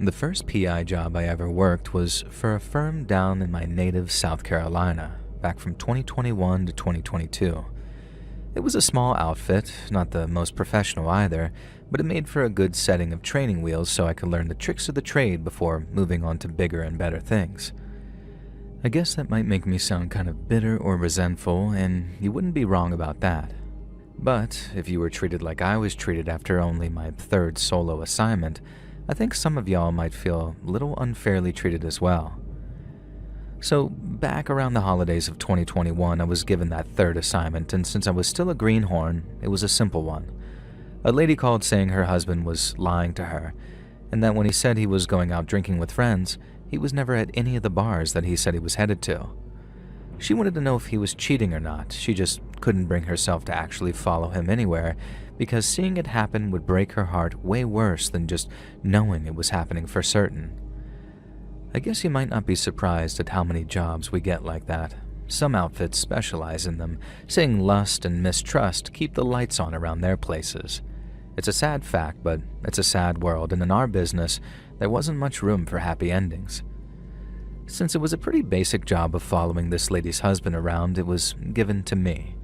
The first PI job I ever worked was for a firm down in my native South Carolina, back from 2021 to 2022. It was a small outfit, not the most professional either, but it made for a good setting of training wheels so I could learn the tricks of the trade before moving on to bigger and better things. I guess that might make me sound kind of bitter or resentful, and you wouldn't be wrong about that. But if you were treated like I was treated after only my third solo assignment, I think some of y'all might feel a little unfairly treated as well. So, back around the holidays of 2021, I was given that third assignment, and since I was still a greenhorn, it was a simple one. A lady called saying her husband was lying to her, and that when he said he was going out drinking with friends, he was never at any of the bars that he said he was headed to. She wanted to know if he was cheating or not. She just couldn't bring herself to actually follow him anywhere, because seeing it happen would break her heart way worse than just knowing it was happening for certain. I guess you might not be surprised at how many jobs we get like that. Some outfits specialize in them, saying lust and mistrust keep the lights on around their places. It's a sad fact, but it's a sad world, and in our business, there wasn't much room for happy endings. Since it was a pretty basic job of following this lady's husband around, it was given to me.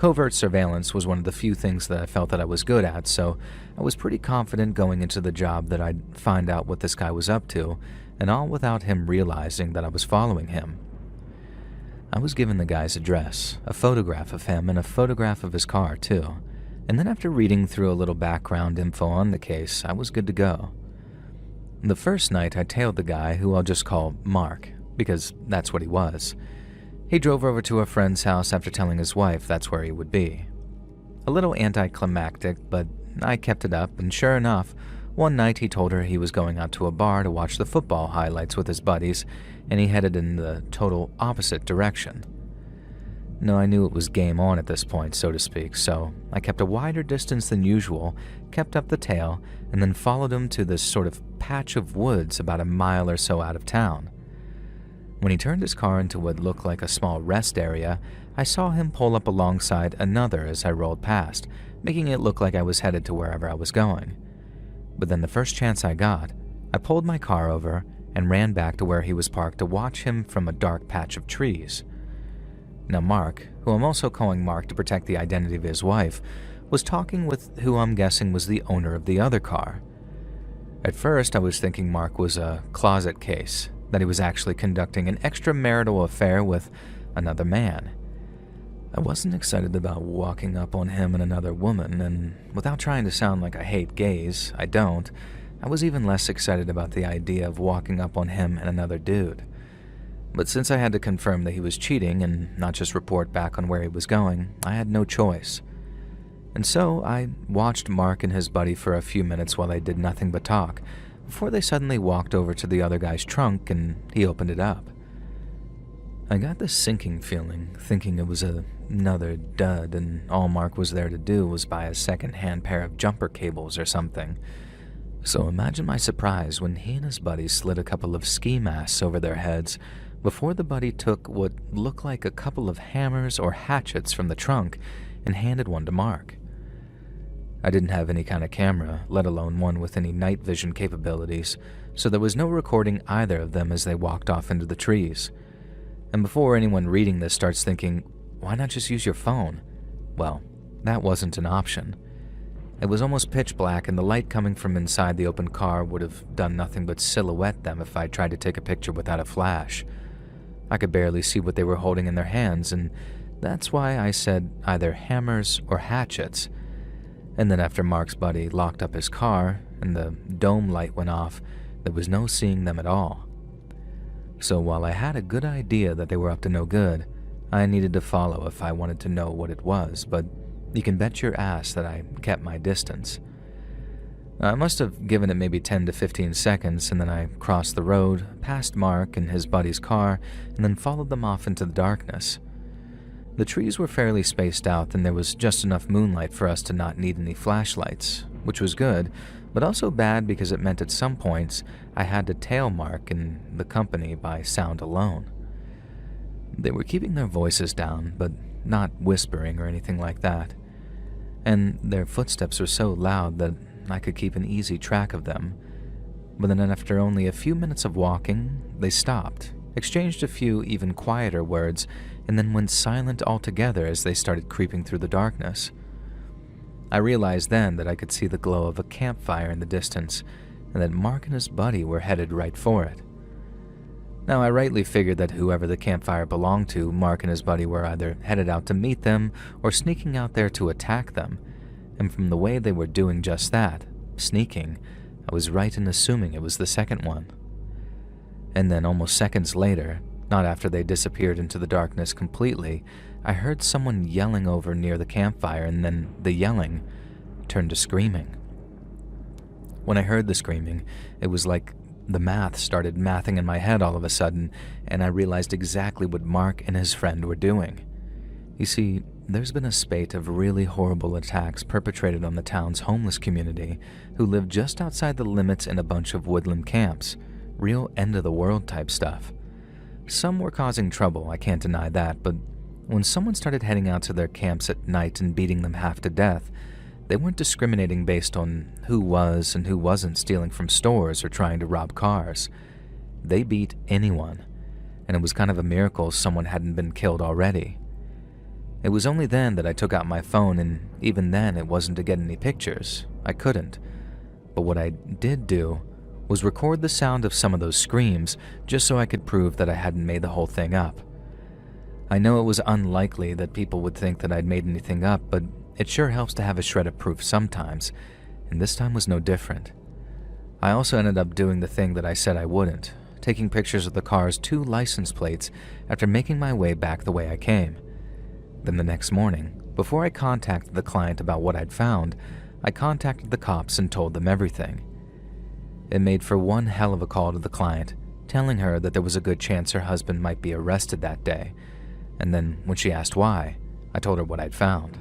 Covert surveillance was one of the few things that I felt that I was good at, so I was pretty confident going into the job that I'd find out what this guy was up to, and all without him realizing that I was following him. I was given the guy's address, a photograph of him, and a photograph of his car, too. And then after reading through a little background info on the case, I was good to go. The first night, I tailed the guy, who I'll just call Mark, because that's what he was. He drove over to a friend's house after telling his wife that's where he would be. A little anticlimactic, but I kept it up, and sure enough, one night he told her he was going out to a bar to watch the football highlights with his buddies, and he headed in the total opposite direction. No, I knew it was game on at this point, so to speak, so I kept a wider distance than usual, kept up the tail, and then followed him to this sort of patch of woods about a mile or so out of town. When he turned his car into what looked like a small rest area, I saw him pull up alongside another as I rolled past, making it look like I was headed to wherever I was going. But then the first chance I got, I pulled my car over and ran back to where he was parked to watch him from a dark patch of trees. Now Mark, who I'm also calling Mark to protect the identity of his wife, was talking with who I'm guessing was the owner of the other car. At first, I was thinking Mark was a closet case, that he was actually conducting an extramarital affair with another man. I wasn't excited about walking up on him and another woman, and without trying to sound like I hate gays, I don't. I was even less excited about the idea of walking up on him and another dude. But since I had to confirm that he was cheating and not just report back on where he was going, I had no choice. And so I watched Mark and his buddy for a few minutes while they did nothing but talk, before they suddenly walked over to the other guy's trunk and he opened it up. I got this sinking feeling, thinking it was another dud and all Mark was there to do was buy a second-hand pair of jumper cables or something. So imagine my surprise when he and his buddy slid a couple of ski masks over their heads before the buddy took what looked like a couple of hammers or hatchets from the trunk and handed one to Mark. I didn't have any kind of camera, let alone one with any night vision capabilities, so there was no recording either of them as they walked off into the trees. And before anyone reading this starts thinking, why not just use your phone? Well, that wasn't an option. It was almost pitch black, and the light coming from inside the open car would have done nothing but silhouette them if I tried to take a picture without a flash. I could barely see what they were holding in their hands, and that's why I said either hammers or hatchets. And then after Mark's buddy locked up his car and the dome light went off, there was no seeing them at all. So while I had a good idea that they were up to no good, I needed to follow if I wanted to know what it was, but you can bet your ass that I kept my distance. I must have given it maybe 10 to 15 seconds, and then I crossed the road, past Mark and his buddy's car, and then followed them off into the darkness. The trees were fairly spaced out, and there was just enough moonlight for us to not need any flashlights, which was good, but also bad because it meant at some points I had to tail Mark and the company by sound alone. They were keeping their voices down, but not whispering or anything like that. And their footsteps were so loud that I could keep an easy track of them. But then after only a few minutes of walking, they stopped, exchanged a few even quieter words, and then went silent altogether as they started creeping through the darkness. I realized then that I could see the glow of a campfire in the distance, and that Mark and his buddy were headed right for it. Now, I rightly figured that whoever the campfire belonged to, Mark and his buddy were either headed out to meet them or sneaking out there to attack them, and from the way they were doing just that, sneaking, I was right in assuming it was the second one. And then almost seconds later, not after they disappeared into the darkness completely, I heard someone yelling over near the campfire, and then the yelling turned to screaming. When I heard the screaming, it was like the math started mathing in my head all of a sudden, and I realized exactly what Mark and his friend were doing. You see, there's been a spate of really horrible attacks perpetrated on the town's homeless community who live just outside the limits in a bunch of woodland camps, real end-of-the-world type stuff. Some were causing trouble, I can't deny that, but when someone started heading out to their camps at night and beating them half to death, they weren't discriminating based on who was and who wasn't stealing from stores or trying to rob cars. They beat anyone, and it was kind of a miracle someone hadn't been killed already. It was only then that I took out my phone, and even then it wasn't to get any pictures. I couldn't. But what I did do was record the sound of some of those screams just so I could prove that I hadn't made the whole thing up. I know it was unlikely that people would think that I'd made anything up, but it sure helps to have a shred of proof sometimes, and this time was no different. I also ended up doing the thing that I said I wouldn't, taking pictures of the car's 2 license plates after making my way back the way I came. Then the next morning, before I contacted the client about what I'd found, I contacted the cops and told them everything. It made for one hell of a call to the client, telling her that there was a good chance her husband might be arrested that day, and then when she asked why, I told her what I'd found.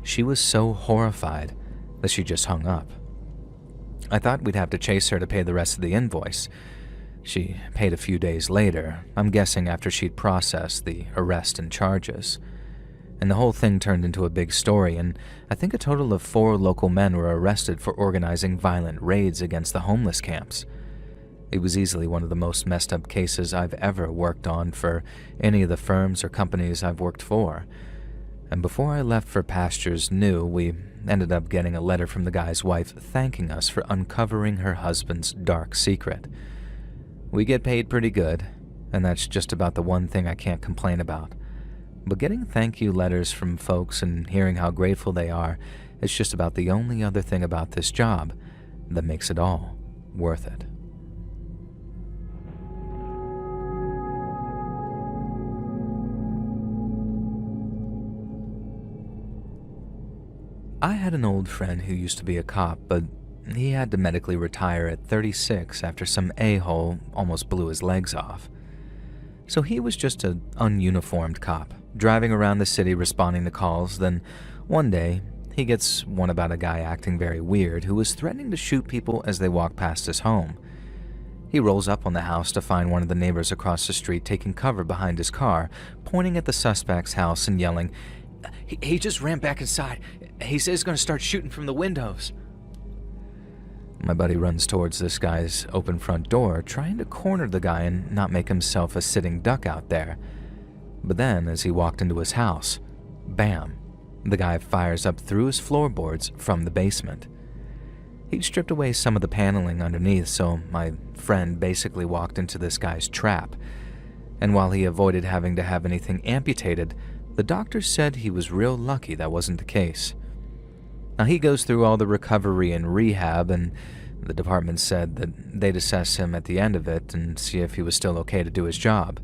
She was so horrified that she just hung up. I thought we'd have to chase her to pay the rest of the invoice. She paid a few days later, I'm guessing after she'd processed the arrest and charges. And the whole thing turned into a big story, and I think a total of 4 local men were arrested for organizing violent raids against the homeless camps. It was easily one of the most messed up cases I've ever worked on for any of the firms or companies I've worked for. And before I left for pastures new, we ended up getting a letter from the guy's wife thanking us for uncovering her husband's dark secret. We get paid pretty good, and that's just about the one thing I can't complain about. But getting thank you letters from folks and hearing how grateful they are is just about the only other thing about this job that makes it all worth it. I had an old friend who used to be a cop, but he had to medically retire at 36 after some a-hole almost blew his legs off. So he was just an ununiformed cop, driving around the city responding to calls. Then one day, he gets one about a guy acting very weird who was threatening to shoot people as they walk past his home. He rolls up on the house to find one of the neighbors across the street taking cover behind his car, pointing at the suspect's house and yelling, He just ran back inside. He says he's going to start shooting from the windows." My buddy runs towards this guy's open front door, trying to corner the guy and not make himself a sitting duck out there. But then, as he walked into his house, bam, the guy fires up through his floorboards from the basement. He'd stripped away some of the paneling underneath, so my friend basically walked into this guy's trap. And while he avoided having to have anything amputated, the doctor said he was real lucky that wasn't the case. Now, he goes through all the recovery and rehab, and the department said that they'd assess him at the end of it and see if he was still okay to do his job.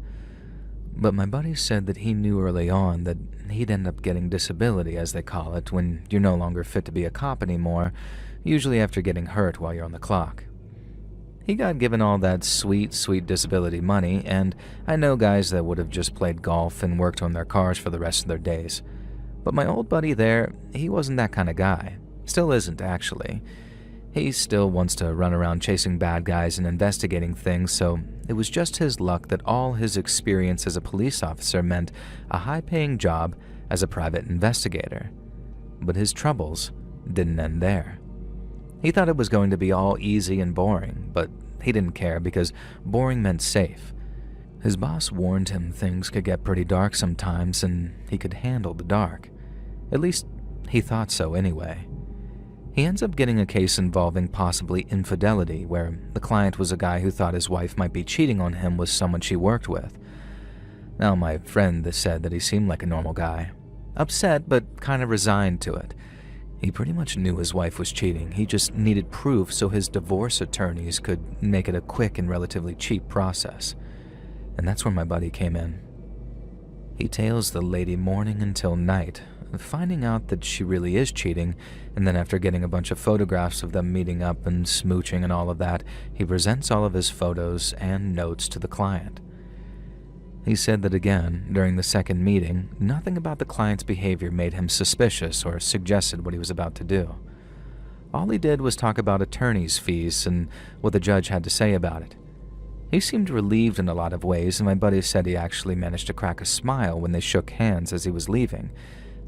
But my buddy said that he knew early on that he'd end up getting disability, as they call it, when you're no longer fit to be a cop anymore, usually after getting hurt while you're on the clock. He got given all that sweet, sweet disability money, and I know guys that would have just played golf and worked on their cars for the rest of their days. But my old buddy there, he wasn't that kind of guy. Still isn't, actually. He still wants to run around chasing bad guys and investigating things, so it was just his luck that all his experience as a police officer meant a high-paying job as a private investigator. But his troubles didn't end there. He thought it was going to be all easy and boring, but he didn't care because boring meant safe. His boss warned him things could get pretty dark sometimes and he could handle the dark. At least, he thought so anyway. He ends up getting a case involving possibly infidelity, where the client was a guy who thought his wife might be cheating on him with someone she worked with. Now, my friend said that he seemed like a normal guy. Upset, but kind of resigned to it. He pretty much knew his wife was cheating. He just needed proof so his divorce attorneys could make it a quick and relatively cheap process. And that's where my buddy came in. He tails the lady morning until night, finding out that she really is cheating, and then after getting a bunch of photographs of them meeting up and smooching and all of that, he presents all of his photos and notes to the client. He said that again, during the second meeting, nothing about the client's behavior made him suspicious or suggested what he was about to do. All he did was talk about attorney's fees and what the judge had to say about it. He seemed relieved in a lot of ways, and my buddy said he actually managed to crack a smile when they shook hands as he was leaving.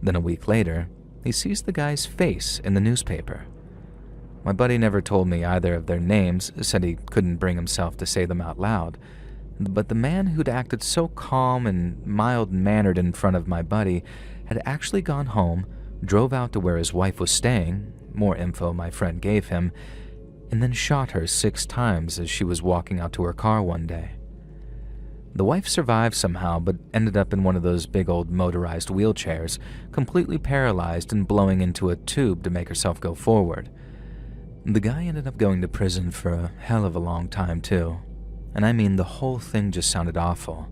Then a week later, he sees the guy's face in the newspaper. My buddy never told me either of their names, said he couldn't bring himself to say them out loud. But the man who'd acted so calm and mild-mannered in front of my buddy had actually gone home, drove out to where his wife was staying, more info my friend gave him, and then shot her 6 times as she was walking out to her car one day. The wife survived somehow, but ended up in one of those big old motorized wheelchairs, completely paralyzed and blowing into a tube to make herself go forward. The guy ended up going to prison for a hell of a long time too. And I mean, the whole thing just sounded awful.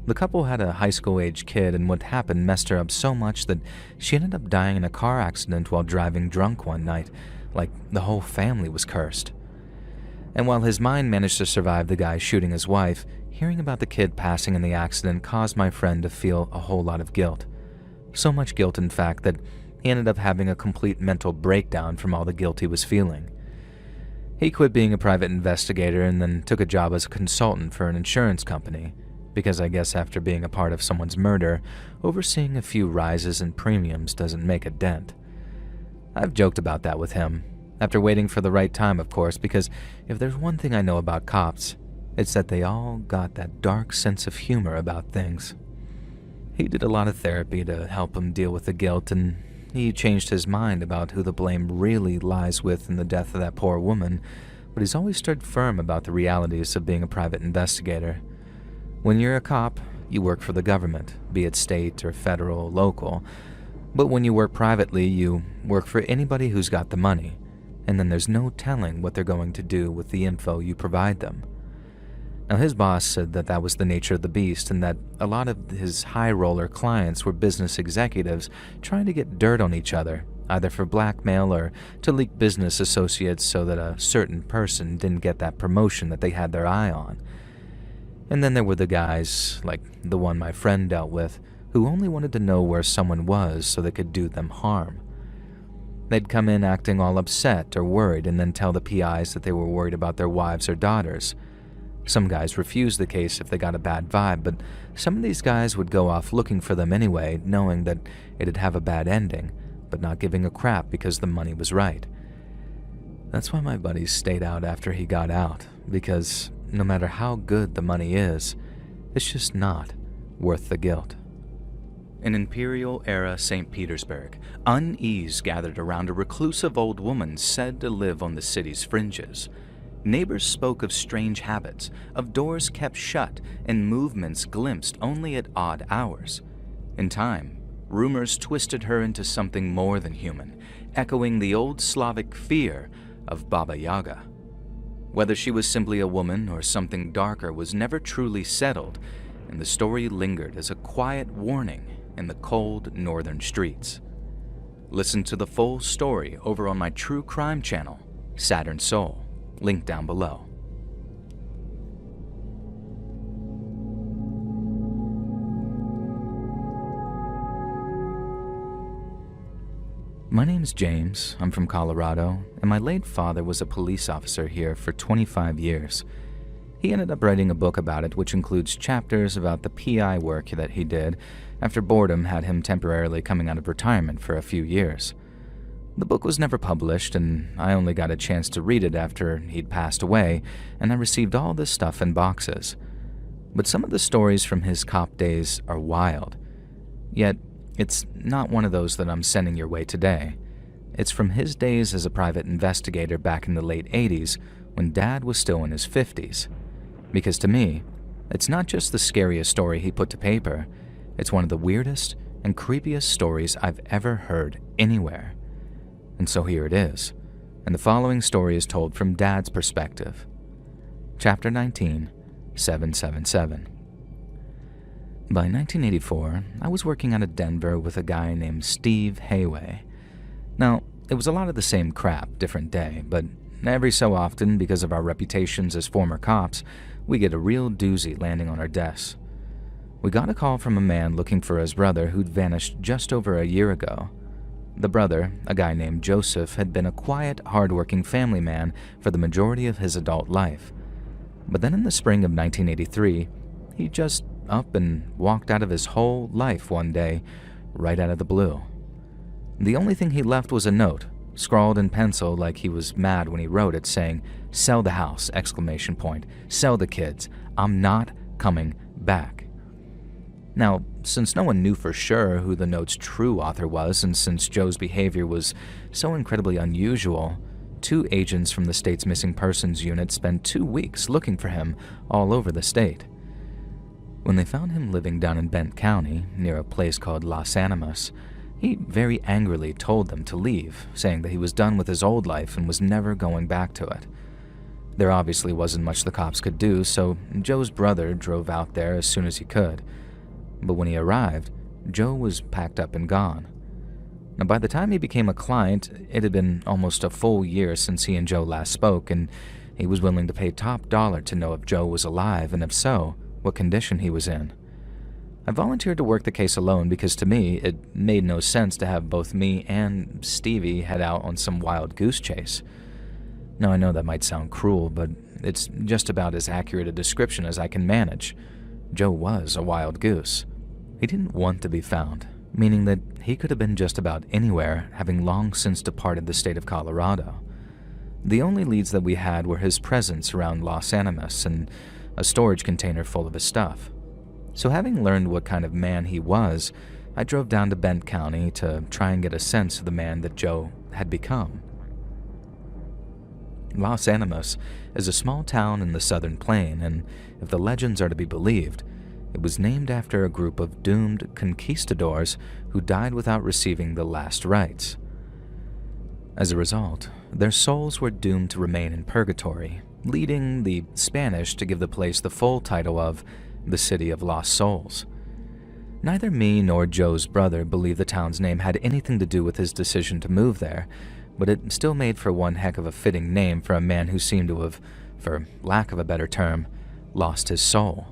The couple had a high school-age kid, and what happened messed her up so much that she ended up dying in a car accident while driving drunk one night, like the whole family was cursed. And while his mind managed to survive the guy shooting his wife, hearing about the kid passing in the accident caused my friend to feel a whole lot of guilt. So much guilt, in fact, that he ended up having a complete mental breakdown from all the guilt he was feeling. He quit being a private investigator and then took a job as a consultant for an insurance company, because I guess after being a part of someone's murder, overseeing a few rises in premiums doesn't make a dent. I've joked about that with him, after waiting for the right time, of course, because if there's one thing I know about cops, it's that they all got that dark sense of humor about things. He did a lot of therapy to help him deal with the guilt, and he changed his mind about who the blame really lies with in the death of that poor woman, but he's always stood firm about the realities of being a private investigator. When you're a cop, you work for the government, be it state or federal, local. But when you work privately, you work for anybody who's got the money, and then there's no telling what they're going to do with the info you provide them. Now, his boss said that that was the nature of the beast, and that a lot of his high-roller clients were business executives trying to get dirt on each other, either for blackmail or to leak business associates so that a certain person didn't get that promotion that they had their eye on. And then there were the guys, like the one my friend dealt with, who only wanted to know where someone was so they could do them harm. They'd come in acting all upset or worried and then tell the PIs that they were worried about their wives or daughters. Some guys refused the case if they got a bad vibe, but some of these guys would go off looking for them anyway, knowing that it'd have a bad ending, but not giving a crap because the money was right. That's why my buddy stayed out after he got out, because no matter how good the money is, it's just not worth the guilt. In Imperial-era St. Petersburg, unease gathered around a reclusive old woman said to live on the city's fringes. Neighbors spoke of strange habits, of doors kept shut and movements glimpsed only at odd hours. In time, rumors twisted her into something more than human, echoing the old Slavic fear of Baba Yaga. Whether she was simply a woman or something darker was never truly settled, and the story lingered as a quiet warning in the cold northern streets. Listen to the full story over on my true crime channel, Saturn Soul. Link down below. My name's James, I'm from Colorado, and my late father was a police officer here for 25 years. He ended up writing a book about it, which includes chapters about the PI work that he did after boredom had him temporarily coming out of retirement for a few years. The book was never published, and I only got a chance to read it after he'd passed away, and I received all this stuff in boxes. But some of the stories from his cop days are wild. Yet, it's not one of those that I'm sending your way today. It's from his days as a private investigator back in the late 80s when Dad was still in his 50s. Because to me, it's not just the scariest story he put to paper, it's one of the weirdest and creepiest stories I've ever heard anywhere. And so here it is, and the following story is told from Dad's perspective. Chapter 19, 777. By 1984, I was working out of Denver with a guy named Steve Hayway. Now, it was a lot of the same crap, different day, but every so often, because of our reputations as former cops, we get a real doozy landing on our desks. We got a call from a man looking for his brother who'd vanished just over a year ago. The brother, a guy named Joseph, had been a quiet, hard-working family man for the majority of his adult life. But then in the spring of 1983, he just up and walked out of his whole life one day, right out of the blue. The only thing he left was a note, scrawled in pencil like he was mad when he wrote it, saying, "Sell the house!" ! Sell the kids. I'm not coming back. Now, since no one knew for sure who the note's true author was, and since Joe's behavior was so incredibly unusual, 2 agents from the state's missing persons unit spent 2 weeks looking for him all over the state. When they found him living down in Bent County, near a place called Los Animas, he very angrily told them to leave, saying that he was done with his old life and was never going back to it. There obviously wasn't much the cops could do, so Joe's brother drove out there as soon as he could. But when he arrived, Joe was packed up and gone. Now, by the time he became a client, it had been almost a full year since he and Joe last spoke, and he was willing to pay top dollar to know if Joe was alive, and if so, what condition he was in. I volunteered to work the case alone because to me, it made no sense to have both me and Stevie head out on some wild goose chase. Now, I know that might sound cruel, but it's just about as accurate a description as I can manage. Joe was a wild goose. He didn't want to be found, meaning that he could have been just about anywhere, having long since departed the state of Colorado. The only leads that we had were his presence around Los Animas and a storage container full of his stuff. So having learned what kind of man he was, I drove down to Bent County to try and get a sense of the man that Joe had become. Los Animas is a small town in the southern plain, and if the legends are to be believed, it was named after a group of doomed conquistadors who died without receiving the last rites. As a result, their souls were doomed to remain in purgatory, leading the Spanish to give the place the full title of the City of Lost Souls. Neither me nor Joe's brother believed the town's name had anything to do with his decision to move there, but it still made for one heck of a fitting name for a man who seemed to have, for lack of a better term, lost his soul.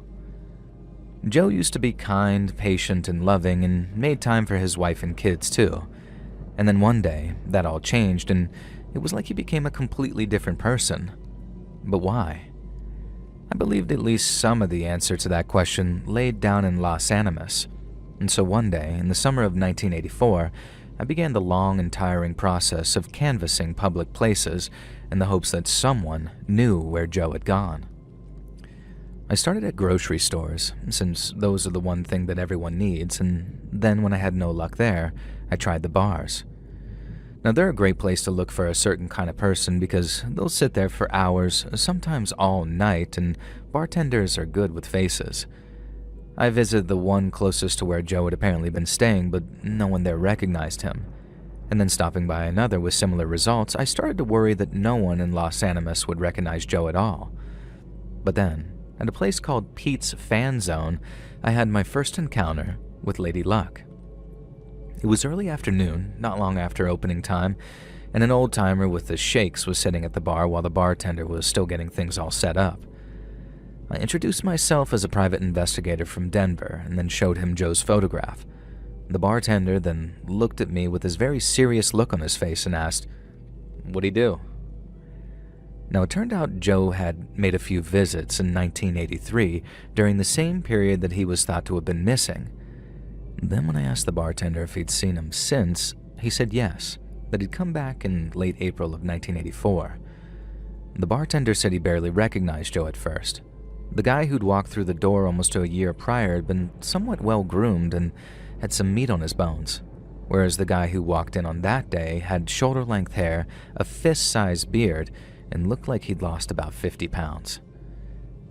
Joe used to be kind, patient, and loving, and made time for his wife and kids too. And then one day, that all changed, and it was like he became a completely different person. But why? I believed at least some of the answer to that question laid down in Los Animas, and so one day, in the summer of 1984, I began the long and tiring process of canvassing public places in the hopes that someone knew where Joe had gone. I started at grocery stores, since those are the one thing that everyone needs, and then when I had no luck there, I tried the bars. Now, they're a great place to look for a certain kind of person because they'll sit there for hours, sometimes all night, and bartenders are good with faces. I visited the one closest to where Joe had apparently been staying, but no one there recognized him. And then stopping by another with similar results, I started to worry that no one in Los Animas would recognize Joe at all. But then, at a place called Pete's Fan Zone, I had my first encounter with Lady Luck. It was early afternoon, not long after opening time, and an old-timer with the shakes was sitting at the bar while the bartender was still getting things all set up. I introduced myself as a private investigator from Denver and then showed him Joe's photograph. The bartender then looked at me with this very serious look on his face and asked, "What'd he do?" Now, it turned out Joe had made a few visits in 1983 during the same period that he was thought to have been missing. Then when I asked the bartender if he'd seen him since, he said yes, that he'd come back in late April of 1984. The bartender said he barely recognized Joe at first. The guy who'd walked through the door almost a year prior had been somewhat well-groomed and had some meat on his bones, whereas the guy who walked in on that day had shoulder-length hair, a fist-sized beard, and looked like he'd lost about 50 pounds.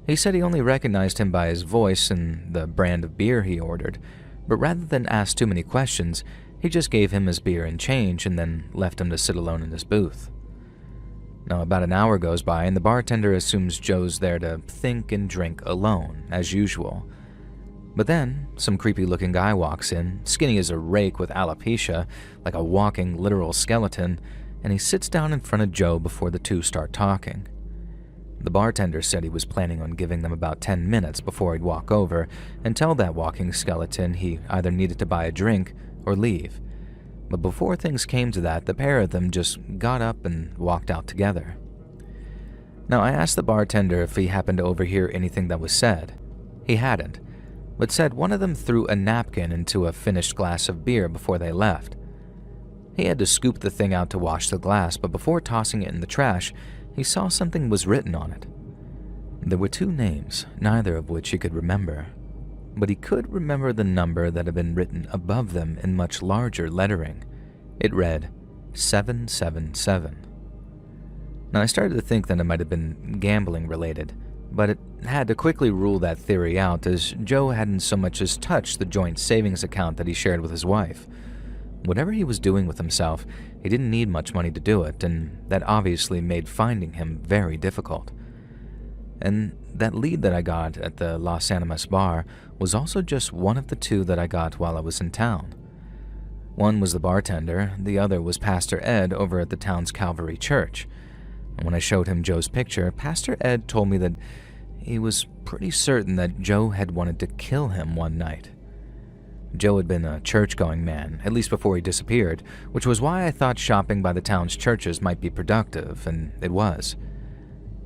He said he only recognized him by his voice and the brand of beer he ordered, but rather than ask too many questions, he just gave him his beer and change and then left him to sit alone in his booth. Now, about an hour goes by and the bartender assumes Joe's there to think and drink alone, as usual. But then, some creepy-looking guy walks in, skinny as a rake with alopecia, like a walking literal skeleton, and he sits down in front of Joe before the two start talking. The bartender said he was planning on giving them about 10 minutes before he'd walk over and tell that walking skeleton he either needed to buy a drink or leave. But before things came to that, the pair of them just got up and walked out together. Now, I asked the bartender if he happened to overhear anything that was said. He hadn't, but said one of them threw a napkin into a finished glass of beer before they left. He had to scoop the thing out to wash the glass, but before tossing it in the trash, he saw something was written on it. There were two names, neither of which he could remember, but he could remember the number that had been written above them in much larger lettering. It read 777. Now, I started to think that it might have been gambling related, but it had to quickly rule that theory out as Joe hadn't so much as touched the joint savings account that he shared with his wife. Whatever he was doing with himself, he didn't need much money to do it, and that obviously made finding him very difficult. And that lead that I got at the Los Animas bar was also just one of the two that I got while I was in town. One was the bartender, the other was Pastor Ed over at the town's Calvary Church. And when I showed him Joe's picture, Pastor Ed told me that he was pretty certain that Joe had wanted to kill him one night. Joe had been a church-going man, at least before he disappeared, which was why I thought shopping by the town's churches might be productive, and it was.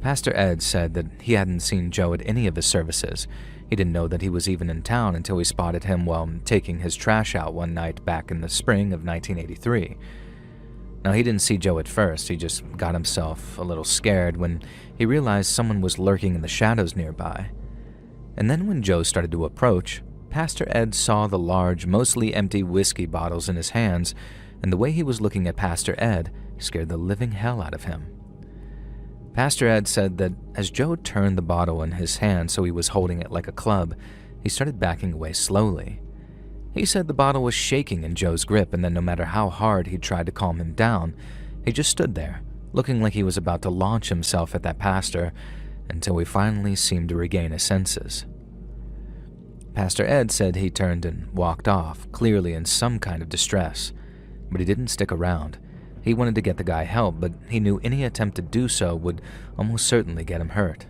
Pastor Ed said that he hadn't seen Joe at any of his services. He didn't know that he was even in town until he spotted him while taking his trash out one night back in the spring of 1983. Now, he didn't see Joe at first. He just got himself a little scared when he realized someone was lurking in the shadows nearby. And then when Joe started to approach, Pastor Ed saw the large, mostly empty whiskey bottles in his hands, and the way he was looking at Pastor Ed scared the living hell out of him. Pastor Ed said that as Joe turned the bottle in his hand so he was holding it like a club, he started backing away slowly. He said the bottle was shaking in Joe's grip, and that no matter how hard he tried to calm him down, he just stood there, looking like he was about to launch himself at that pastor, until he finally seemed to regain his senses. Pastor Ed said he turned and walked off, clearly in some kind of distress, but he didn't stick around. He wanted to get the guy help, but he knew any attempt to do so would almost certainly get him hurt.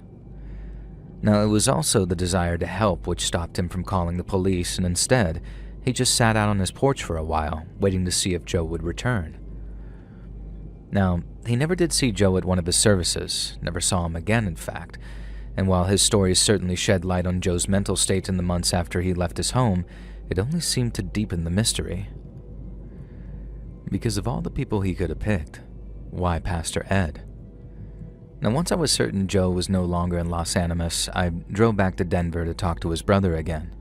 Now, it was also the desire to help which stopped him from calling the police, and instead, he just sat out on his porch for a while, waiting to see if Joe would return. Now, he never did see Joe at one of his services, never saw him again, in fact, and while his stories certainly shed light on Joe's mental state in the months after he left his home, it only seemed to deepen the mystery. Because of all the people he could have picked, why Pastor Ed? Now, once I was certain Joe was no longer in Los Animas, I drove back to Denver to talk to his brother again.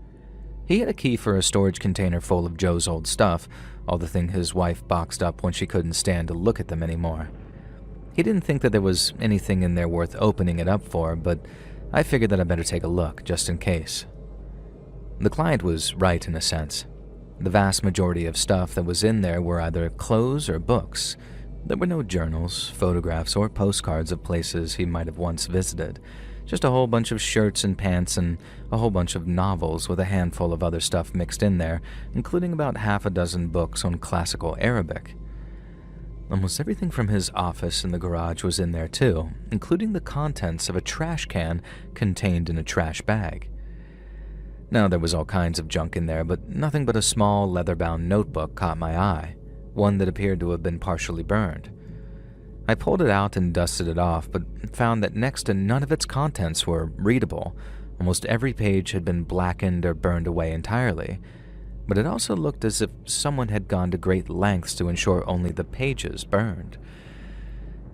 He had a key for a storage container full of Joe's old stuff, all the thing his wife boxed up when she couldn't stand to look at them anymore. He didn't think that there was anything in there worth opening it up for, but I figured that I'd better take a look, just in case. The client was right in a sense. The vast majority of stuff that was in there were either clothes or books. There were no journals, photographs, or postcards of places he might have once visited. Just a whole bunch of shirts and pants and a whole bunch of novels with a handful of other stuff mixed in there, including about half a dozen books on classical Arabic. Almost everything from his office and the garage was in there too, including the contents of a trash can contained in a trash bag. Now, there was all kinds of junk in there, but nothing but a small leather-bound notebook caught my eye, one that appeared to have been partially burned. I pulled it out and dusted it off, but found that next to none of its contents were readable. Almost every page had been blackened or burned away entirely, but it also looked as if someone had gone to great lengths to ensure only the pages burned.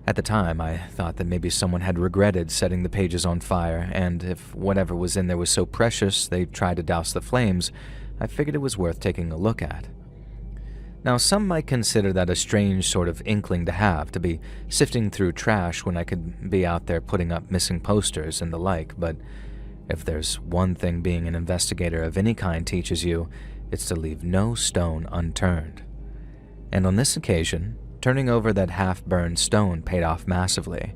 At the time, I thought that maybe someone had regretted setting the pages on fire, and if whatever was in there was so precious they tried to douse the flames, I figured it was worth taking a look at. Now, some might consider that a strange sort of inkling to have, to be sifting through trash when I could be out there putting up missing posters and the like, but if there's one thing being an investigator of any kind teaches you, it's to leave no stone unturned. And on this occasion, turning over that half-burned stone paid off massively.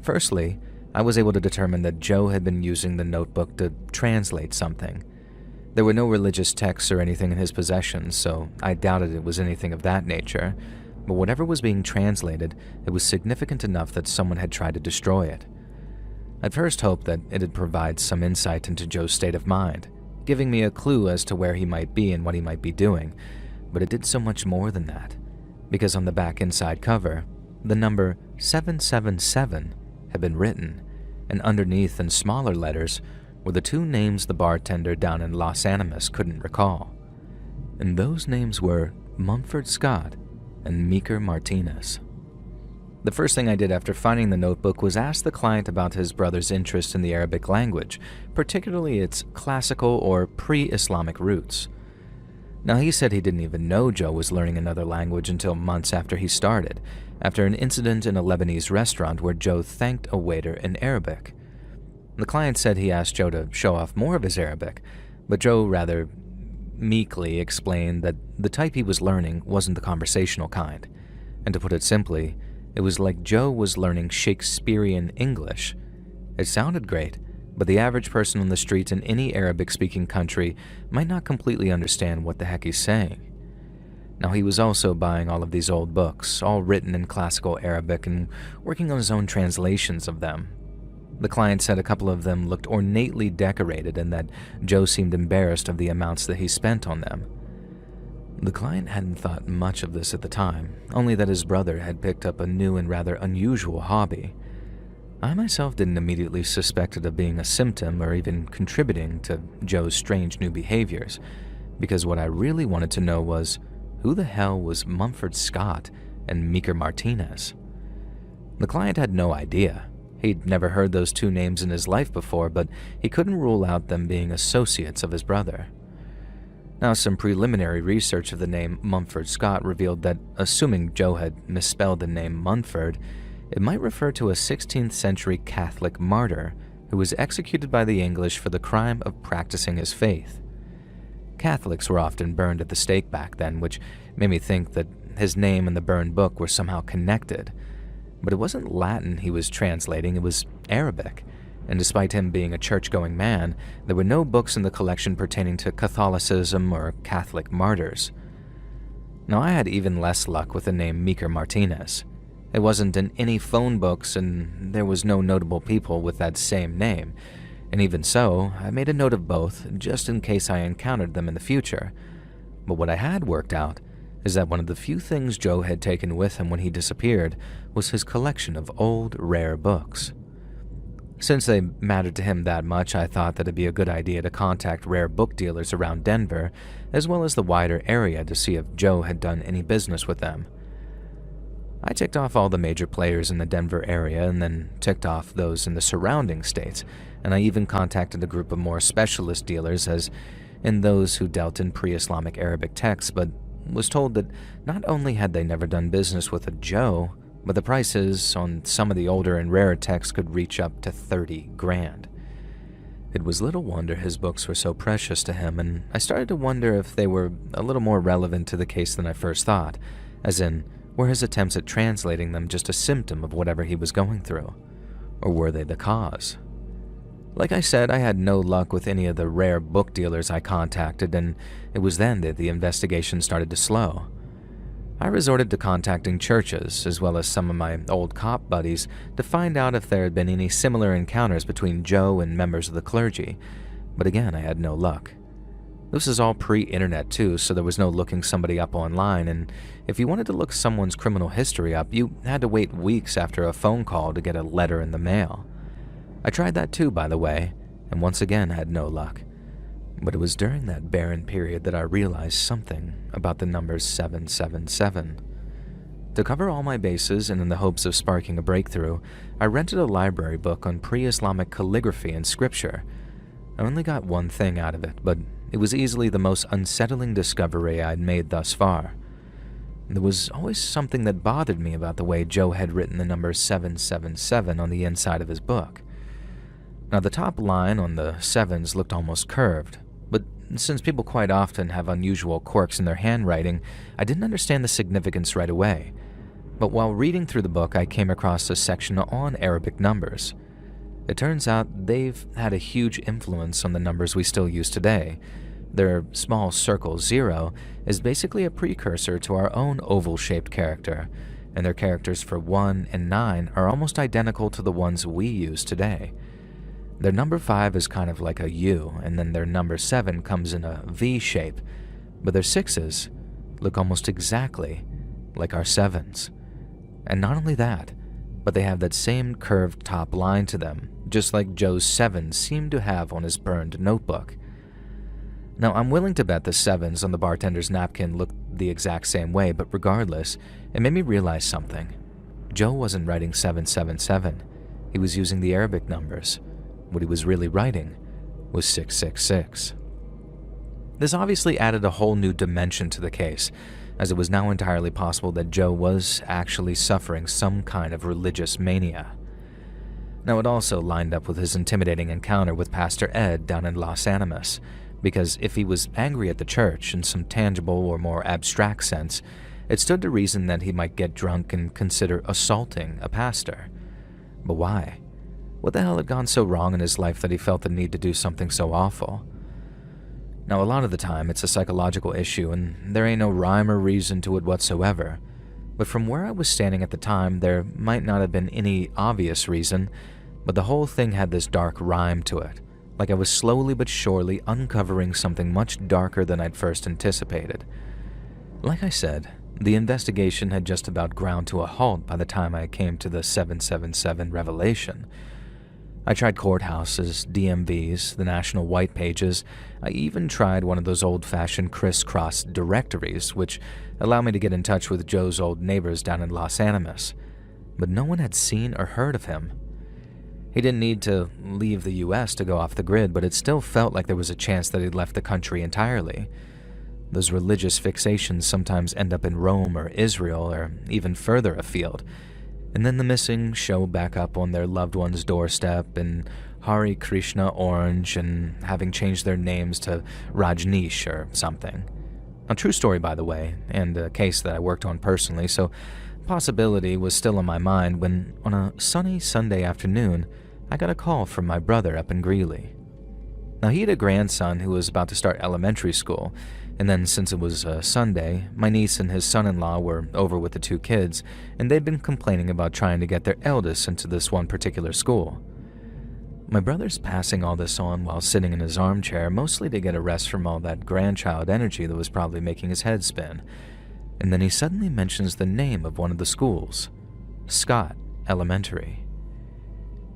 Firstly, I was able to determine that Joe had been using the notebook to translate something. There were no religious texts or anything in his possession, so I doubted it was anything of that nature, but whatever was being translated, it was significant enough that someone had tried to destroy it. I'd first hoped that it'd provide some insight into Joe's state of mind, giving me a clue as to where he might be and what he might be doing, but it did so much more than that, because on the back inside cover, the number 777 had been written, and underneath in smaller letters were the two names the bartender down in Los Animas couldn't recall. And those names were Mumford Scott and Meeker Martinez. The first thing I did after finding the notebook was ask the client about his brother's interest in the Arabic language, particularly its classical or pre-Islamic roots. Now, he said he didn't even know Joe was learning another language until months after he started, after an incident in a Lebanese restaurant where Joe thanked a waiter in Arabic. The client said he asked Joe to show off more of his Arabic, but Joe rather meekly explained that the type he was learning wasn't the conversational kind, and to put it simply, it was like Joe was learning Shakespearean English. It sounded great, but the average person on the streets in any Arabic-speaking country might not completely understand what the heck he's saying. Now, he was also buying all of these old books, all written in classical Arabic, and working on his own translations of them. The client said a couple of them looked ornately decorated and that Joe seemed embarrassed of the amounts that he spent on them. The client hadn't thought much of this at the time, only that his brother had picked up a new and rather unusual hobby. I myself didn't immediately suspect it of being a symptom or even contributing to Joe's strange new behaviors, because what I really wanted to know was, who the hell was Mumford Scott and Meeker Martinez? The client had no idea. He'd never heard those two names in his life before, but he couldn't rule out them being associates of his brother. Now, some preliminary research of the name Mumford Scott revealed that, assuming Joe had misspelled the name Munford, it might refer to a 16th century Catholic martyr who was executed by the English for the crime of practicing his faith. Catholics were often burned at the stake back then, which made me think that his name and the burned book were somehow connected. But it wasn't Latin he was translating, it was Arabic, and despite him being a church-going man, there were no books in the collection pertaining to Catholicism or Catholic martyrs. Now, I had even less luck with the name Meeker Martinez. It wasn't in any phone books, and there was no notable people with that same name, and even so, I made a note of both, just in case I encountered them in the future. But what I had worked out is that one of the few things Joe had taken with him when he disappeared was his collection of old, rare books. Since they mattered to him that much, I thought that it'd be a good idea to contact rare book dealers around Denver, as well as the wider area, to see if Joe had done any business with them. I ticked off all the major players in the Denver area and then ticked off those in the surrounding states, and I even contacted a group of more specialist dealers, as in those who dealt in pre-Islamic Arabic texts, but was told that not only had they never done business with a Joe, but the prices on some of the older and rarer texts could reach up to 30 grand. It was little wonder his books were so precious to him, and I started to wonder if they were a little more relevant to the case than I first thought, as in, were his attempts at translating them just a symptom of whatever he was going through, or were they the cause? Like I said, I had no luck with any of the rare book dealers I contacted, and it was then that the investigation started to slow. I resorted to contacting churches, as well as some of my old cop buddies, to find out if there had been any similar encounters between Joe and members of the clergy, but again I had no luck. This is all pre-internet too, so there was no looking somebody up online, and if you wanted to look someone's criminal history up, you had to wait weeks after a phone call to get a letter in the mail. I tried that too, by the way, and once again had no luck. But it was during that barren period that I realized something about the number 777. To cover all my bases and in the hopes of sparking a breakthrough, I rented a library book on pre-Islamic calligraphy and scripture. I only got one thing out of it, but it was easily the most unsettling discovery I'd made thus far. There was always something that bothered me about the way Joe had written the number 777 on the inside of his book. Now, the top line on the sevens looked almost curved, but since people quite often have unusual quirks in their handwriting, I didn't understand the significance right away. But while reading through the book, I came across a section on Arabic numbers. It turns out they've had a huge influence on the numbers we still use today. Their small circle 0 is basically a precursor to our own oval-shaped character, and their characters for 1 and 9 are almost identical to the ones we use today. Their number 5 is kind of like a U, and then their number 7 comes in a V shape, but their 6s look almost exactly like our 7s. And not only that, but they have that same curved top line to them, just like Joe's 7 seemed to have on his burned notebook. Now, I'm willing to bet the 7s on the bartender's napkin looked the exact same way, but regardless, it made me realize something. Joe wasn't writing 777. He was using the Arabic numbers. What he was really writing was 666. This obviously added a whole new dimension to the case, as it was now entirely possible that Joe was actually suffering some kind of religious mania. Now, it also lined up with his intimidating encounter with Pastor Ed down in Los Animas, because if he was angry at the church in some tangible or more abstract sense, it stood to reason that he might get drunk and consider assaulting a pastor. But why? What the hell had gone so wrong in his life that he felt the need to do something so awful? Now, a lot of the time, it's a psychological issue, and there ain't no rhyme or reason to it whatsoever. But from where I was standing at the time, there might not have been any obvious reason, but the whole thing had this dark rhyme to it, like I was slowly but surely uncovering something much darker than I'd first anticipated. Like I said, the investigation had just about ground to a halt by the time I came to the 777 revelation. I tried courthouses, DMVs, the National White Pages. I even tried one of those old-fashioned crisscross directories, which allow me to get in touch with Joe's old neighbors down in Los Animas. But no one had seen or heard of him. He didn't need to leave the U.S. to go off the grid, but it still felt like there was a chance that he'd left the country entirely. Those religious fixations sometimes end up in Rome or Israel or even further afield, and then the missing show back up on their loved one's doorstep in Hare Krishna Orange and having changed their names to Rajneesh or something. A true story, by the way, and a case that I worked on personally, so possibility was still in my mind when, on a sunny Sunday afternoon, I got a call from my brother up in Greeley. Now, he had a grandson who was about to start elementary school, and then since it was a Sunday, my niece and his son-in-law were over with the two kids, and they'd been complaining about trying to get their eldest into this one particular school. My brother's passing all this on while sitting in his armchair, mostly to get a rest from all that grandchild energy that was probably making his head spin. And then he suddenly mentions the name of one of the schools, Scott Elementary.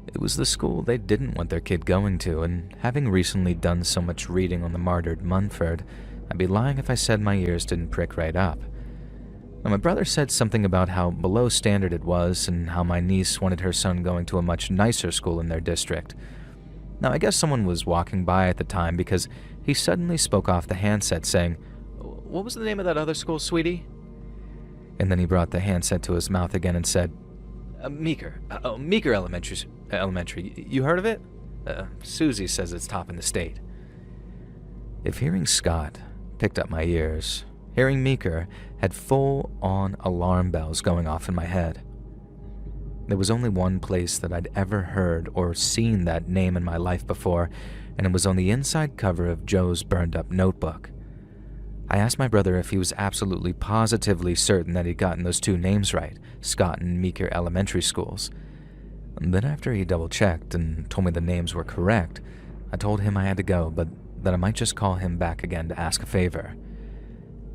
It was the school they didn't want their kid going to, and having recently done so much reading on the martyred Munford, I'd be lying if I said my ears didn't prick right up. Now, my brother said something about how below standard it was and how my niece wanted her son going to a much nicer school in their district. Now, I guess someone was walking by at the time because he suddenly spoke off the handset saying, "What was the name of that other school, sweetie?" And then he brought the handset to his mouth again and said, Meeker. Meeker Elementary. You heard of it? Susie says it's top in the state." If hearing Scott picked up my ears, hearing Meeker had full-on alarm bells going off in my head. There was only one place that I'd ever heard or seen that name in my life before, and it was on the inside cover of Joe's burned-up notebook. I asked my brother if he was absolutely positively certain that he'd gotten those two names right, Scott and Meeker Elementary Schools. And then after he double-checked and told me the names were correct, I told him I had to go, but that I might just call him back again to ask a favor.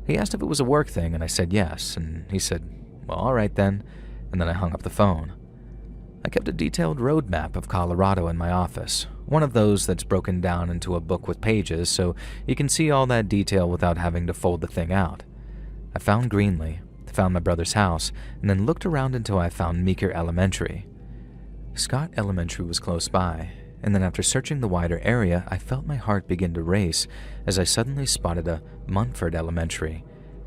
He asked if it was a work thing, and I said yes, and he said, "Well, all right then," and then I hung up the phone. I kept a detailed road map of Colorado in my office, one of those that's broken down into a book with pages so you can see all that detail without having to fold the thing out. I found Greenlee, found my brother's house, and then looked around until I found Meeker Elementary. Scott Elementary was close by, and then after searching the wider area, I felt my heart begin to race as I suddenly spotted a Munford Elementary,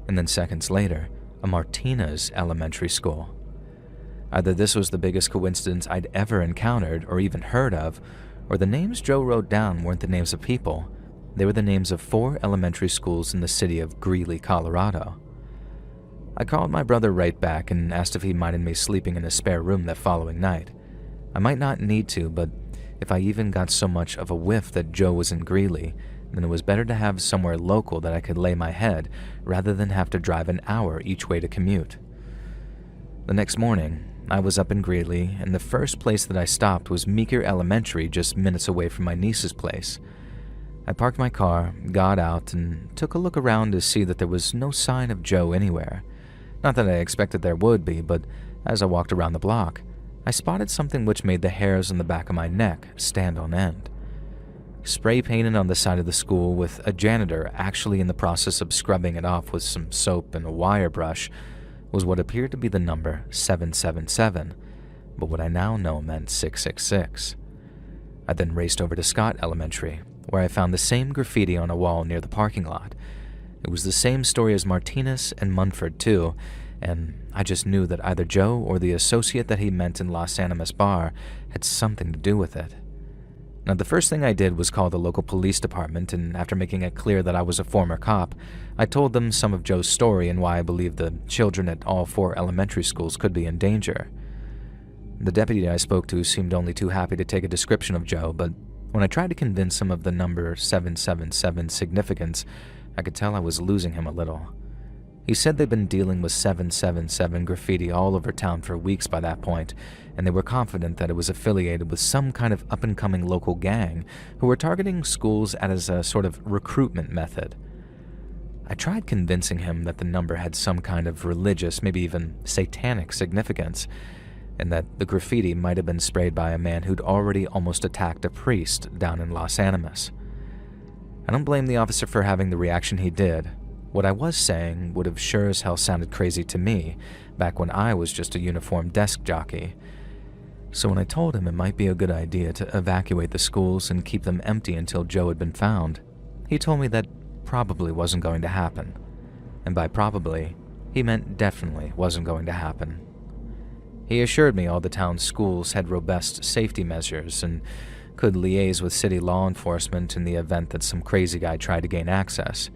and then seconds later, a Martinez Elementary School. Either this was the biggest coincidence I'd ever encountered or even heard of, or the names Joe wrote down weren't the names of people. They were the names of 4 elementary schools in the city of Greeley, Colorado. I called my brother right back and asked if he minded me sleeping in his spare room that following night. I might not need to, but if I even got so much of a whiff that Joe was in Greeley, then it was better to have somewhere local that I could lay my head rather than have to drive an hour each way to commute. The next morning, I was up in Greeley, and the first place that I stopped was Meeker Elementary, just minutes away from my niece's place. I parked my car, got out, and took a look around to see that there was no sign of Joe anywhere. Not that I expected there would be, but as I walked around the block, I spotted something which made the hairs on the back of my neck stand on end. Spray painted on the side of the school, with a janitor actually in the process of scrubbing it off with some soap and a wire brush, was what appeared to be the number 777, but what I now know meant 666. I then raced over to Scott Elementary, where I found the same graffiti on a wall near the parking lot. It was the same story as Martinez and Munford too, and I just knew that either Joe or the associate that he meant in Los Animas Bar had something to do with it. Now, the first thing I did was call the local police department, and after making it clear that I was a former cop, I told them some of Joe's story and why I believed the children at all 4 elementary schools could be in danger. The deputy I spoke to seemed only too happy to take a description of Joe, but when I tried to convince him of the number 777's significance, I could tell I was losing him a little. He said they'd been dealing with 777 graffiti all over town for weeks by that point, and they were confident that it was affiliated with some kind of up-and-coming local gang who were targeting schools as a sort of recruitment method. I tried convincing him that the number had some kind of religious, maybe even satanic significance, and that the graffiti might have been sprayed by a man who'd already almost attacked a priest down in Los Animas. I don't blame the officer for having the reaction he did. What I was saying would have sure as hell sounded crazy to me, back when I was just a uniformed desk jockey. So when I told him it might be a good idea to evacuate the schools and keep them empty until Joe had been found, he told me that probably wasn't going to happen. And by probably, he meant definitely wasn't going to happen. He assured me all the town's schools had robust safety measures and could liaise with city law enforcement in the event that some crazy guy tried to gain access.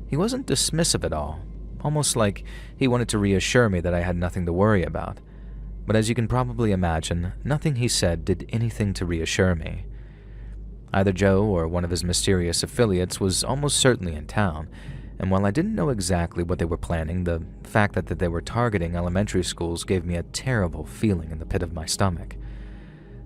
He wasn't dismissive at all, almost like he wanted to reassure me that I had nothing to worry about. But as you can probably imagine, nothing he said did anything to reassure me. Either Joe or one of his mysterious affiliates was almost certainly in town, and while I didn't know exactly what they were planning, the fact that they were targeting elementary schools gave me a terrible feeling in the pit of my stomach.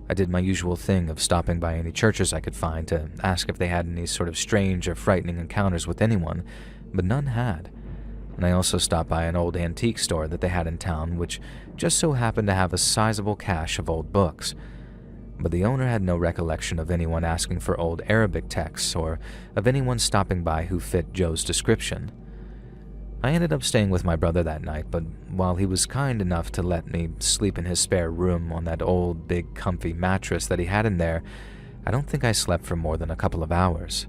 I did my usual thing of stopping by any churches I could find to ask if they had any sort of strange or frightening encounters with anyone, but none had. And I also stopped by an old antique store that they had in town, which just so happened to have a sizable cache of old books. But the owner had no recollection of anyone asking for old Arabic texts or of anyone stopping by who fit Joe's description. I ended up staying with my brother that night, but while he was kind enough to let me sleep in his spare room on that old, big, comfy mattress that he had in there, I don't think I slept for more than a couple of hours.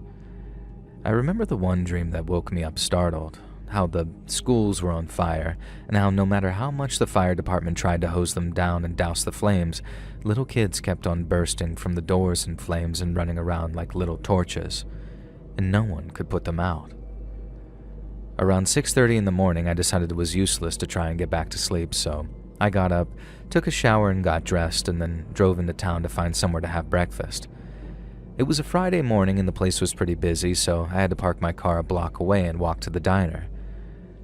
I remember the one dream that woke me up startled, how the schools were on fire, and how no matter how much the fire department tried to hose them down and douse the flames, little kids kept on bursting from the doors in flames and running around like little torches, and no one could put them out. Around 6:30 in the morning, I decided it was useless to try and get back to sleep, so I got up, took a shower and got dressed, and then drove into town to find somewhere to have breakfast. It was a Friday morning and the place was pretty busy, so I had to park my car a block away and walk to the diner.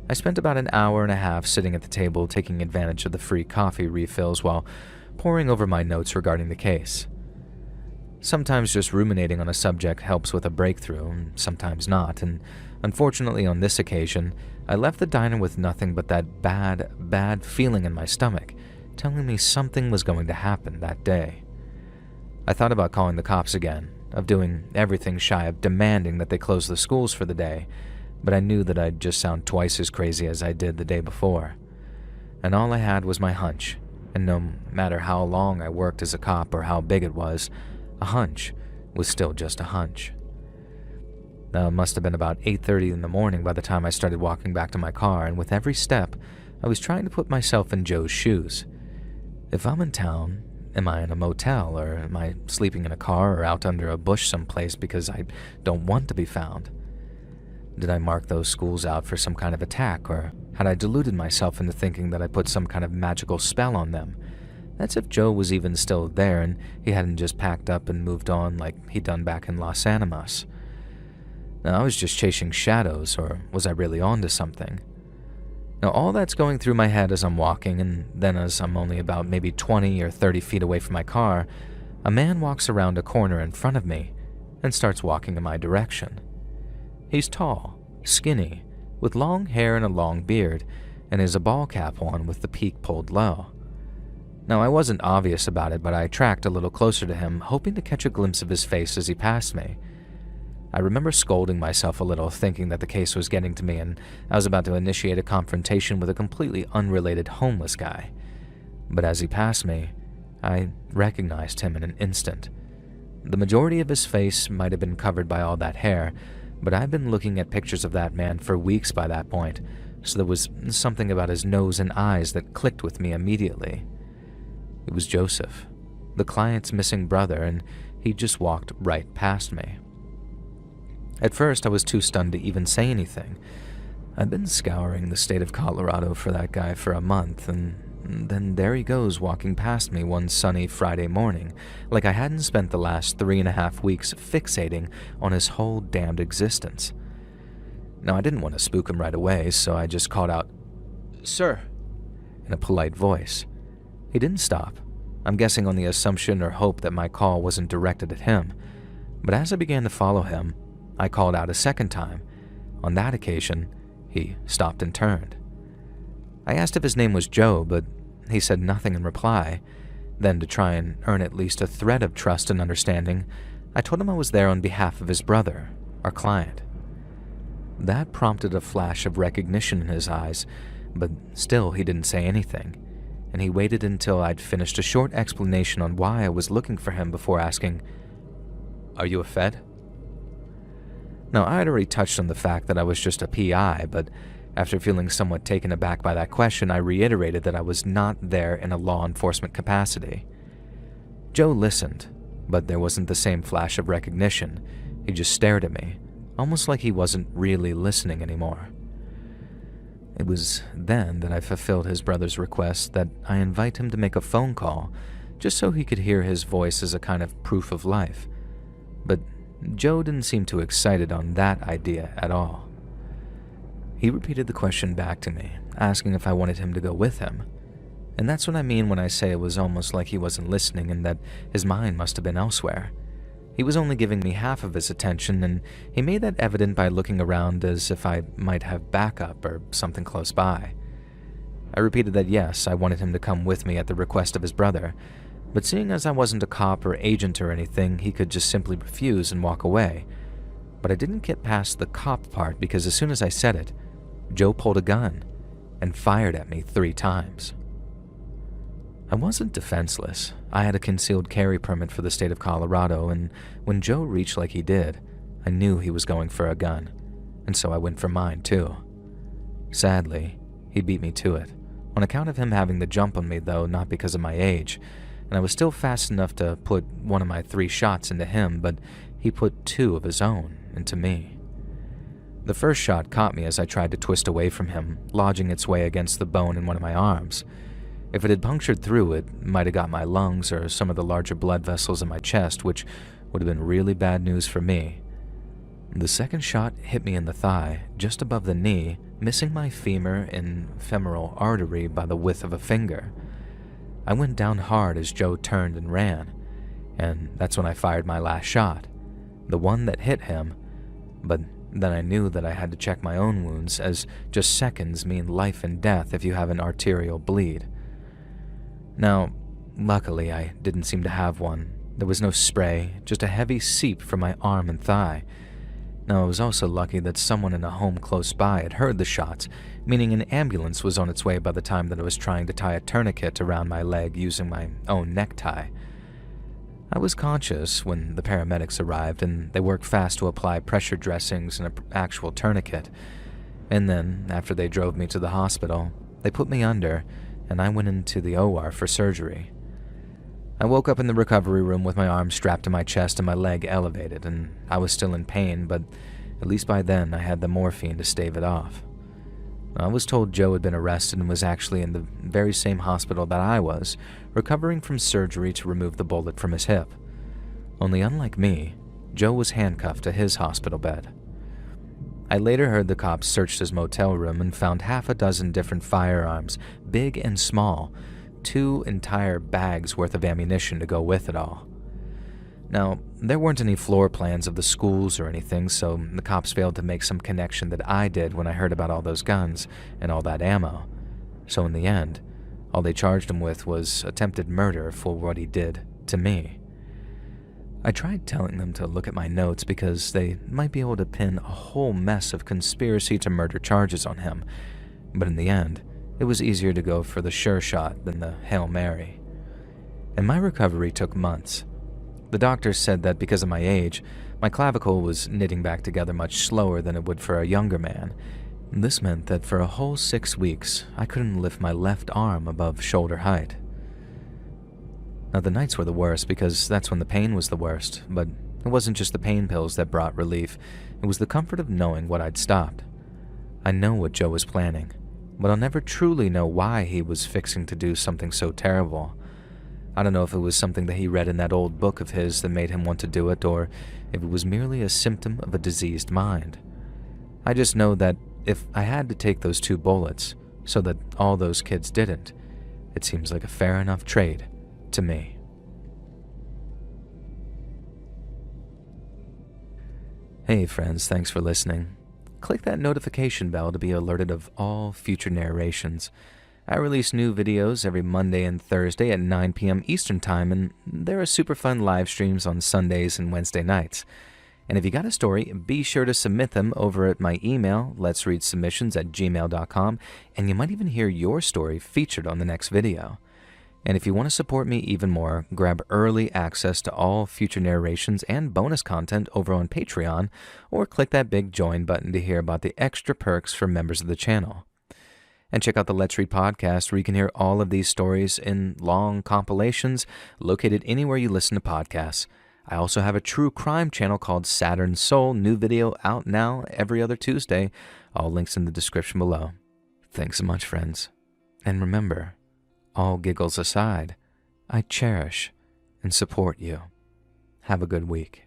I spent about an hour and a half sitting at the table taking advantage of the free coffee refills while poring over my notes regarding the case. Sometimes just ruminating on a subject helps with a breakthrough, and sometimes not, and unfortunately on this occasion, I left the diner with nothing but that bad feeling in my stomach, telling me something was going to happen that day. I thought about calling the cops again, of doing everything shy of demanding that they close the schools for the day, but I knew that I'd just sound twice as crazy as I did the day before. And all I had was my hunch, and no matter how long I worked as a cop or how big it was, a hunch was still just a hunch. Now, it must have been about 8:30 in the morning by the time I started walking back to my car, and with every step, I was trying to put myself in Joe's shoes. If I'm in town, am I in a motel, or am I sleeping in a car or out under a bush someplace because I don't want to be found? Did I mark those schools out for some kind of attack, or had I deluded myself into thinking that I put some kind of magical spell on them? That's if Joe was even still there and he hadn't just packed up and moved on like he'd done back in Los Animas. Now, I was just chasing shadows, or was I really onto something? Now, all that's going through my head as I'm walking, and then as I'm only about maybe 20 or 30 feet away from my car, a man walks around a corner in front of me and starts walking in my direction. He's tall, skinny, with long hair and a long beard, and has a ball cap on with the peak pulled low. Now, I wasn't obvious about it, but I tracked a little closer to him, hoping to catch a glimpse of his face as he passed me. I remember scolding myself a little, thinking that the case was getting to me and I was about to initiate a confrontation with a completely unrelated homeless guy. But as he passed me, I recognized him in an instant. The majority of his face might have been covered by all that hair, but I'd been looking at pictures of that man for weeks by that point, so there was something about his nose and eyes that clicked with me immediately. It was Joseph, the client's missing brother, and he just walked right past me. At first, I was too stunned to even say anything. I'd been scouring the state of Colorado for that guy for a month, and then there he goes walking past me one sunny Friday morning, like I hadn't spent the last 3.5 weeks fixating on his whole damned existence. Now, I didn't want to spook him right away, so I just called out, "Sir," in a polite voice. He didn't stop, I'm guessing on the assumption or hope that my call wasn't directed at him, but as I began to follow him, I called out a second time. On that occasion, he stopped and turned. I asked if his name was Joe, but he said nothing in reply. Then, to try and earn at least a thread of trust and understanding, I told him I was there on behalf of his brother, our client. That prompted a flash of recognition in his eyes, but still he didn't say anything, and he waited until I'd finished a short explanation on why I was looking for him before asking, "Are you a Fed?" Now, I had already touched on the fact that I was just a PI, but after feeling somewhat taken aback by that question, I reiterated that I was not there in a law enforcement capacity. Joe listened, but there wasn't the same flash of recognition. He just stared at me, almost like he wasn't really listening anymore. It was then that I fulfilled his brother's request that I invite him to make a phone call, just so he could hear his voice as a kind of proof of life. But Joe didn't seem too excited on that idea at all. He repeated the question back to me, asking if I wanted him to go with him. And that's what I mean when I say it was almost like he wasn't listening and that his mind must have been elsewhere. He was only giving me half of his attention, and he made that evident by looking around as if I might have backup or something close by. I repeated that yes, I wanted him to come with me at the request of his brother, but seeing as I wasn't a cop or agent or anything, he could just simply refuse and walk away. But I didn't get past the cop part because as soon as I said it, Joe pulled a gun and fired at me 3 times. I wasn't defenseless. I had a concealed carry permit for the state of Colorado, and when Joe reached like he did, I knew he was going for a gun, and so I went for mine too. Sadly, he beat me to it, on account of him having the jump on me though, not because of my age, and I was still fast enough to put one of my 3 shots into him, but he put 2 of his own into me. The first shot caught me as I tried to twist away from him, lodging its way against the bone in one of my arms. If it had punctured through, it might have got my lungs or some of the larger blood vessels in my chest, which would have been really bad news for me. The second shot hit me in the thigh, just above the knee, missing my femur and femoral artery by the width of a finger. I went down hard as Joe turned and ran, and that's when I fired my last shot, the one that hit him, but then I knew that I had to check my own wounds, as just seconds mean life and death if you have an arterial bleed. Now, luckily, I didn't seem to have one. There was no spray, just a heavy seep from my arm and thigh. Now, I was also lucky that someone in a home close by had heard the shots, meaning an ambulance was on its way by the time that I was trying to tie a tourniquet around my leg using my own necktie. I was conscious when the paramedics arrived, and they worked fast to apply pressure dressings and an actual tourniquet. And then, after they drove me to the hospital, they put me under, and I went into the OR for surgery. I woke up in the recovery room with my arm strapped to my chest and my leg elevated, and I was still in pain, but at least by then I had the morphine to stave it off. I was told Joe had been arrested and was actually in the very same hospital that I was, recovering from surgery to remove the bullet from his hip. Only unlike me, Joe was handcuffed to his hospital bed. I later heard the cops searched his motel room and found half a dozen different firearms, big and small, 2 entire bags worth of ammunition to go with it all. Now, there weren't any floor plans of the schools or anything, so the cops failed to make some connection that I did when I heard about all those guns and all that ammo. So in the end, all they charged him with was attempted murder for what he did to me. I tried telling them to look at my notes because they might be able to pin a whole mess of conspiracy to murder charges on him, but in the end, it was easier to go for the sure shot than the Hail Mary. And my recovery took months. The doctors said that because of my age, my clavicle was knitting back together much slower than it would for a younger man. This meant that for a whole 6 weeks, I couldn't lift my left arm above shoulder height. Now, the nights were the worst because that's when the pain was the worst, but it wasn't just the pain pills that brought relief. It was the comfort of knowing what I'd stopped. I know what Joe was planning, but I'll never truly know why he was fixing to do something so terrible. I don't know if it was something that he read in that old book of his that made him want to do it, or if it was merely a symptom of a diseased mind. I just know that if I had to take those 2 bullets, so that all those kids didn't, it seems like a fair enough trade to me. Hey friends, thanks for listening. Click that notification bell to be alerted of all future narrations. I release new videos every Monday and Thursday at 9 p.m. Eastern Time, and there are super fun live streams on Sundays and Wednesday nights. And if you got a story, be sure to submit them over at my email, letsreadsubmissions@gmail.com, and you might even hear your story featured on the next video. And if you want to support me even more, grab early access to all future narrations and bonus content over on Patreon, or click that big join button to hear about the extra perks for members of the channel. And check out the Let's Read podcast, where you can hear all of these stories in long compilations located anywhere you listen to podcasts. I also have a true crime channel called Saturn Soul, new video out now every other Tuesday. All links in the description below. Thanks so much, friends. And remember, all giggles aside, I cherish and support you. Have a good week.